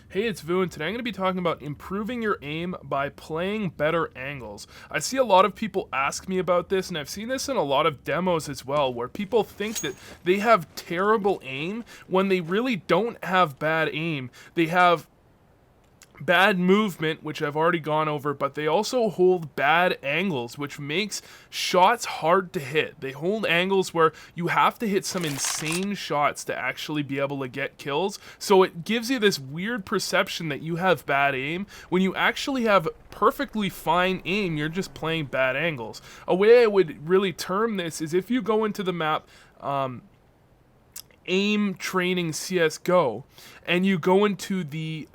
Hey, it's Vu, and today I'm going to be talking about improving your aim by playing better angles. I see a lot of people ask me about this, and I've seen this in a lot of demos as well, where people think that they have terrible aim when they really don't have bad aim. They have bad movement, which I've already gone over, but they also hold bad angles, which makes shots hard to hit. They hold angles where you have to hit some insane shots to actually be able to get kills. So it gives you this weird perception that you have bad aim when you actually have perfectly fine aim. You're just playing bad angles. A way I would really term this is if you go into the map aim training CSGO, and you go into the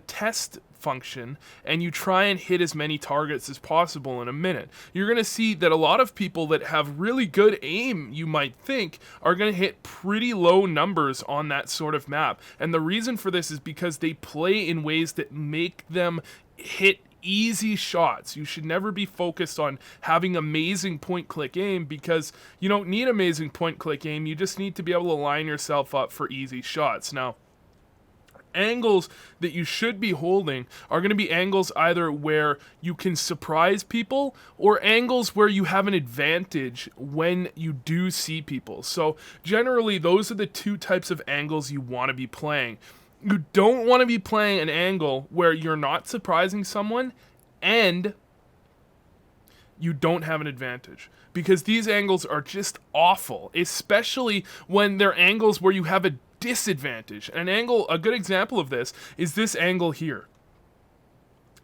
test function and you try and hit as many targets as possible in a minute, you're going to see that a lot of people that have really good aim, you might think, are going to hit pretty low numbers on that sort of map. And the reason for this is because they play in ways that make them hit easy shots. You should never be focused on having amazing point click aim, because you don't need amazing point click aim. You just need to be able to line yourself up for easy shots. Now, angles that you should be holding are going to be angles either where you can surprise people or angles where you have an advantage when you do see people. So generally, those are the two types of angles you want to be playing. You don't want to be playing an angle where you're not surprising someone and you don't have an advantage, because these angles are just awful, especially when they're angles where you have a disadvantage. A good example of this is this angle here.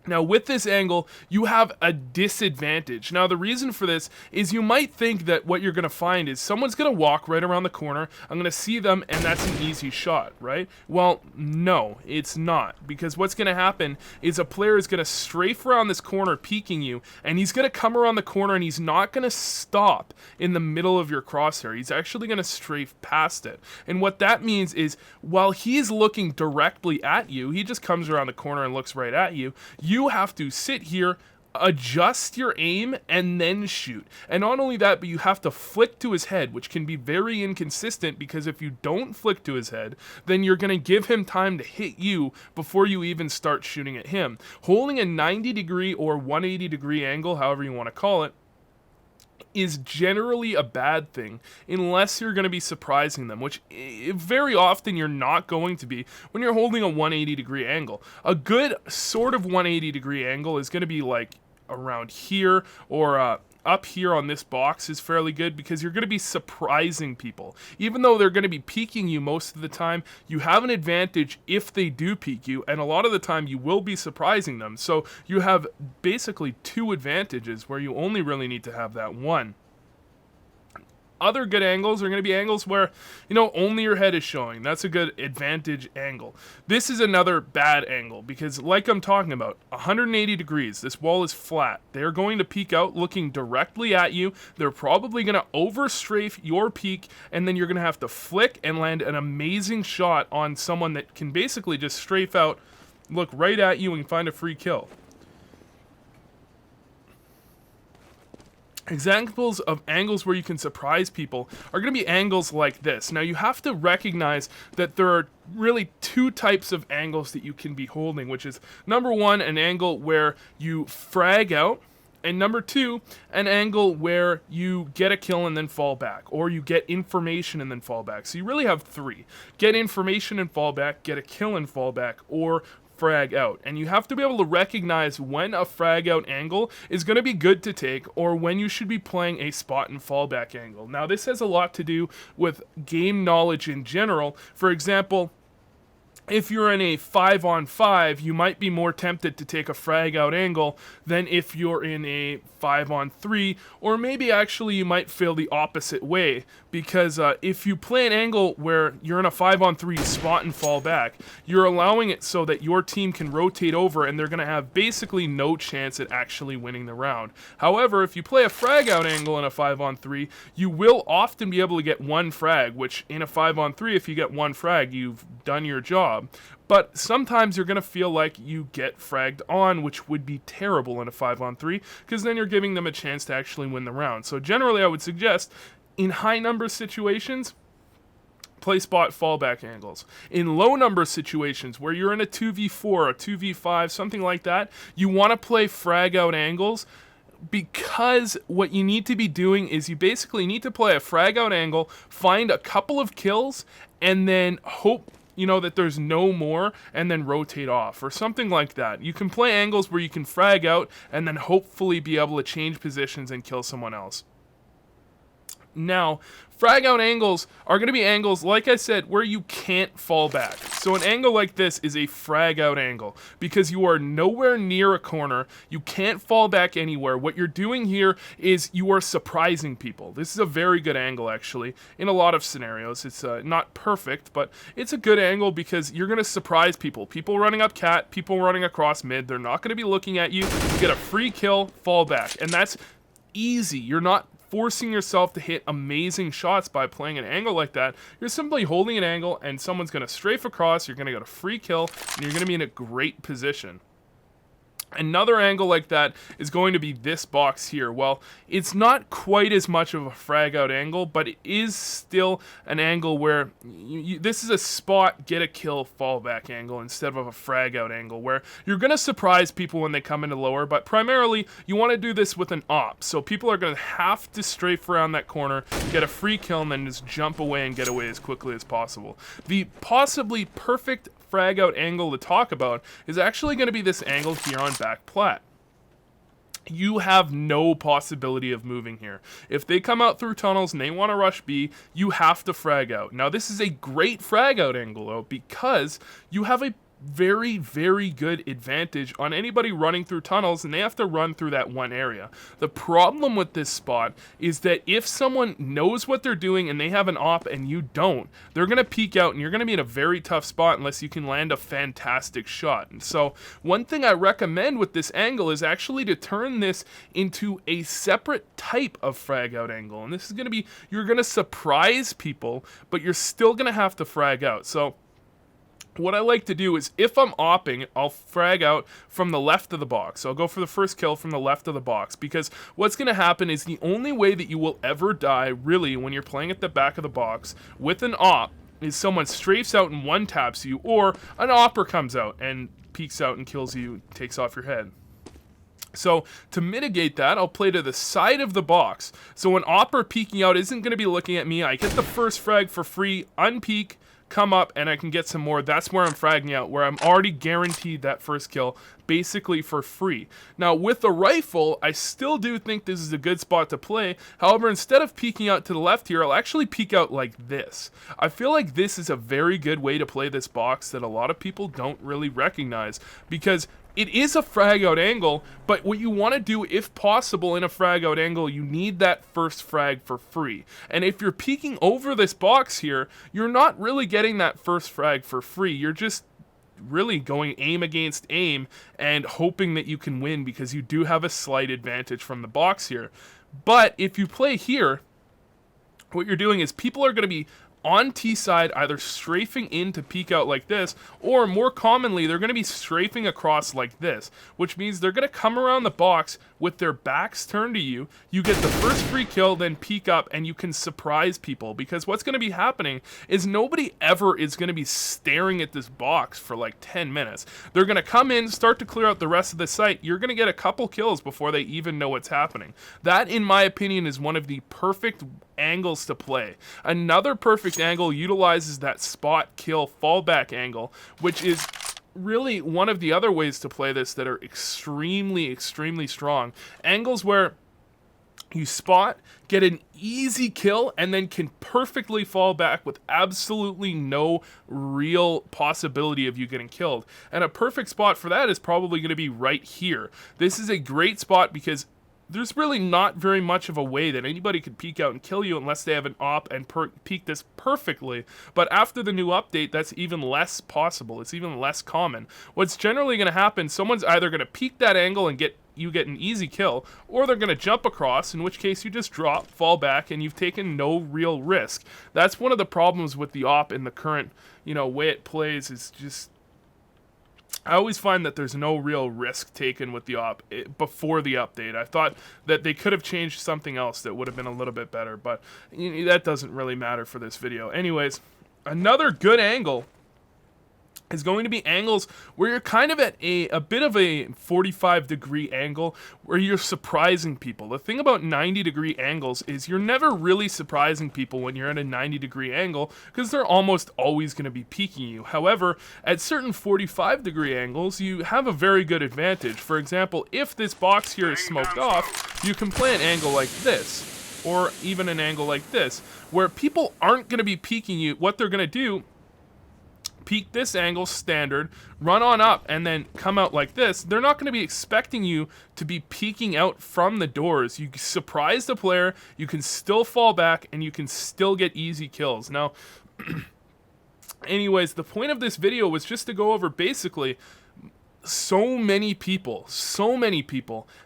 Now, with this angle, you have a disadvantage. Now, the reason for this is you might think that what you're going to find is someone's going to walk right around the corner, I'm going to see them, and that's an easy shot, right? Well, no, it's not. Because what's going to happen is a player is going to strafe around this corner, peeking you, and he's going to come around the corner, and he's not going to stop in the middle of your crosshair. He's actually going to strafe past it. And what that means is, while he's looking directly at you, he just comes around the corner and looks right at you, you have to sit here, adjust your aim, and then shoot. And not only that, but you have to flick to his head, which can be very inconsistent, because if you don't flick to his head, then you're going to give him time to hit you before you even start shooting at him. Holding a 90-degree or 180-degree angle, however you want to call it, is generally a bad thing unless you're going to be surprising them, which very often you're not going to be when you're holding a 180-degree angle. A good sort of 180-degree angle is going to be like around here, or up here on this box is fairly good, because you're going to be surprising people. Even though they're going to be peeking you most of the time, you have an advantage if they do peek you, and a lot of the time you will be surprising them. So you have basically two advantages where you only really need to have that one. Other good angles are going to be angles where, only your head is showing. That's a good advantage angle. This is another bad angle, because like I'm talking about, 180 degrees, this wall is flat. They're going to peek out looking directly at you. They're probably going to overstrafe your peak, and then you're going to have to flick and land an amazing shot on someone that can basically just strafe out, look right at you, and find a free kill. Examples of angles where you can surprise people are going to be angles like this. Now, you have to recognize that there are really two types of angles that you can be holding, which is, number one, an angle where you frag out, and number two, an angle where you get a kill and then fall back, or you get information and then fall back. So you really have three: get information and fall back, get a kill and fall back, or frag out. And you have to be able to recognize when a frag out angle is going to be good to take, or when you should be playing a spot and fallback angle. Now, this has a lot to do with game knowledge in general. For example, if you're in a 5-on-5, you might be more tempted to take a frag out angle than if you're in a 5-on-3, or maybe actually you might feel the opposite way, because if you play an angle where you're in a 5-on-3 spot and fall back, you're allowing it so that your team can rotate over and they're going to have basically no chance at actually winning the round. However, if you play a frag out angle in a 5-on-3, you will often be able to get one frag, which in a 5-on-3, if you get one frag, you've done your job. But sometimes you're going to feel like you get fragged on, which would be terrible in a 5-on-3, because then you're giving them a chance to actually win the round. So generally, I would suggest, in high number situations, play spot fallback angles. In low number situations where you're in a 2v4, a 2v5, something like that, you want to play frag out angles, because what you need to be doing is you basically need to play a frag out angle, find a couple of kills, and then hope that there's no more, and then rotate off, or something like that. You can play angles where you can frag out, and then hopefully be able to change positions and kill someone else. Now, frag out angles are going to be angles, like I said, where you can't fall back. So an angle like this is a frag out angle because you are nowhere near a corner. You can't fall back anywhere. What you're doing here is you are surprising people. This is a very good angle, actually, in a lot of scenarios. It's not perfect, but it's a good angle because you're going to surprise people. People running up cat, people running across mid, they're not going to be looking at you. You get a free kill, fall back, and that's easy. You're not forcing yourself to hit amazing shots by playing an angle like that. You're simply holding an angle and someone's going to strafe across, you're going to get a free kill, and you're going to be in a great position. Another angle like that is going to be this box here. Well, it's not quite as much of a frag out angle, but it is still an angle where this is a spot, get a kill, fallback angle instead of a frag out angle where you're going to surprise people when they come into lower, but primarily you want to do this with an op. So people are going to have to strafe around that corner, get a free kill, and then just jump away and get away as quickly as possible. The possibly perfect frag out angle to talk about is actually going to be this angle here on back plat. You have no possibility of moving here. If they come out through tunnels and they want to rush B, you have to frag out. Now this is a great frag out angle though, because you have a very, very good advantage on anybody running through tunnels, and they have to run through that one area. The problem with this spot is that if someone knows what they're doing and they have an op and you don't, they're going to peek out and you're going to be in a very tough spot unless you can land a fantastic shot. And so one thing I recommend with this angle is actually to turn this into a separate type of frag out angle. And this is going to be, you're going to surprise people, but you're still going to have to frag out. So what I like to do is, if I'm opping, I'll frag out from the left of the box. So I'll go for the first kill from the left of the box, because what's going to happen is the only way that you will ever die, really, when you're playing at the back of the box with an op, is someone strafes out and one-taps you, or an opper comes out and peeks out and kills you, takes off your head. So to mitigate that, I'll play to the side of the box. So an opper peeking out isn't going to be looking at me. I get the first frag for free, unpeek, come up, and I can get some more. That's where I'm fragging out, where I'm already guaranteed that first kill, basically for free. Now, with the rifle, I still do think this is a good spot to play. However, instead of peeking out to the left here, I'll actually peek out like this. I feel like this is a very good way to play this box that a lot of people don't really recognize, because it is a frag out angle, but what you want to do, if possible, in a frag out angle, you need that first frag for free. And if you're peeking over this box here, you're not really getting that first frag for free. You're just really going aim against aim and hoping that you can win, because you do have a slight advantage from the box here. But if you play here, what you're doing is people are going to be on T side, either strafing in to peek out like this, or more commonly, they're going to be strafing across like this, which means they're going to come around the box with their backs turned to you. You get the first free kill, then peek up, and you can surprise people, because what's going to be happening is nobody ever is going to be staring at this box for like 10 minutes. They're going to come in, start to clear out the rest of the site. You're going to get a couple kills before they even know what's happening. That, in my opinion, is one of the perfect angles to play. Another perfect angle utilizes that spot kill fallback angle, which is really one of the other ways to play this that are extremely strong. Angles where you spot, get an easy kill, and then can perfectly fall back with absolutely no real possibility of you getting killed. And a perfect spot for that is probably going to be right here. This is a great spot because there's really not very much of a way that anybody could peek out and kill you unless they have an op and peek this perfectly. But after the new update, that's even less possible. It's even less common. What's generally going to happen, someone's either going to peek that angle and get an easy kill, or they're going to jump across, in which case you just drop, fall back, and you've taken no real risk. That's one of the problems with the op in the current, way it plays, is just, I always find that there's no real risk taken with the op before the update. I thought that they could have changed something else that would have been a little bit better, but that doesn't really matter for this video. Anyways, Another good angle is going to be angles where you're kind of at a bit of a 45-degree angle where you're surprising people. The thing about 90-degree angles is you're never really surprising people when you're at a 90-degree angle because they're almost always going to be peeking you. However, at certain 45-degree angles, you have a very good advantage. For example, if this box here is smoked off, you can play an angle like this, or even an angle like this, where people aren't going to be peeking you. What they're going to do, peek this angle standard, run on up, and then come out like this. They're not going to be expecting you to be peeking out from the doors. You surprise the player, you can still fall back, and you can still get easy kills. Now, anyways, the point of this video was just to go over basically so many people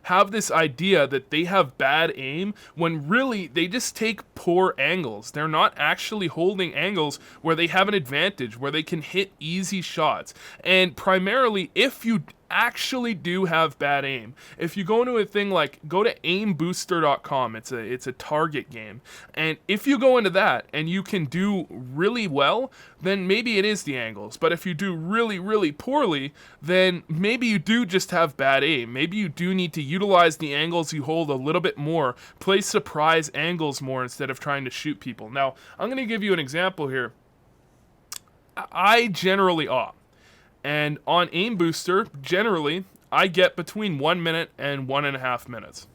have this idea that they have bad aim when really they just take poor angles. They're not actually holding angles where they have an advantage, where they can hit easy shots. And primarily, if you actually do have bad aim, if you go into a thing like, go to aimbooster.com, it's a target game, and if you go into that and you can do really well, then maybe it is the angles. But if you do really poorly, then maybe you do just have bad aim. Maybe you do need to utilize the angles you hold a little bit more, play surprise angles more instead of trying to shoot people. Now, I'm going to give you an example here. I generally opt. And on Aim Booster, generally, I get between 1 minute and 1.5 minutes.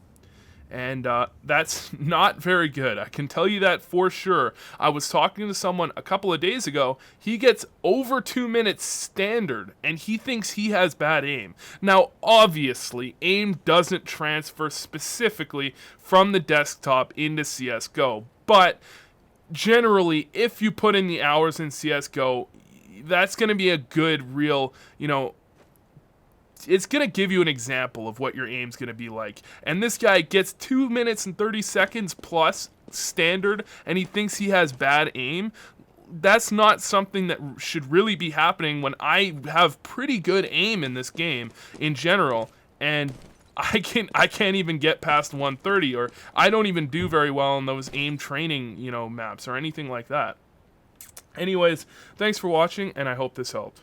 And that's not very good. I can tell you that for sure. I was talking to someone a couple of days ago. He gets over 2 minutes standard, and he thinks he has bad aim. Now, obviously, aim doesn't transfer specifically from the desktop into CSGO. But generally, if you put in the hours in CSGO, that's going to be a good, real, it's going to give you an example of what your aim's going to be like. And this guy gets 2 minutes and 30 seconds plus standard, and he thinks he has bad aim. That's not something that should really be happening when I have pretty good aim in this game in general, and I can't even get past 130, or I don't even do very well in those aim training, maps or anything like that. Anyways, thanks for watching, and I hope this helped.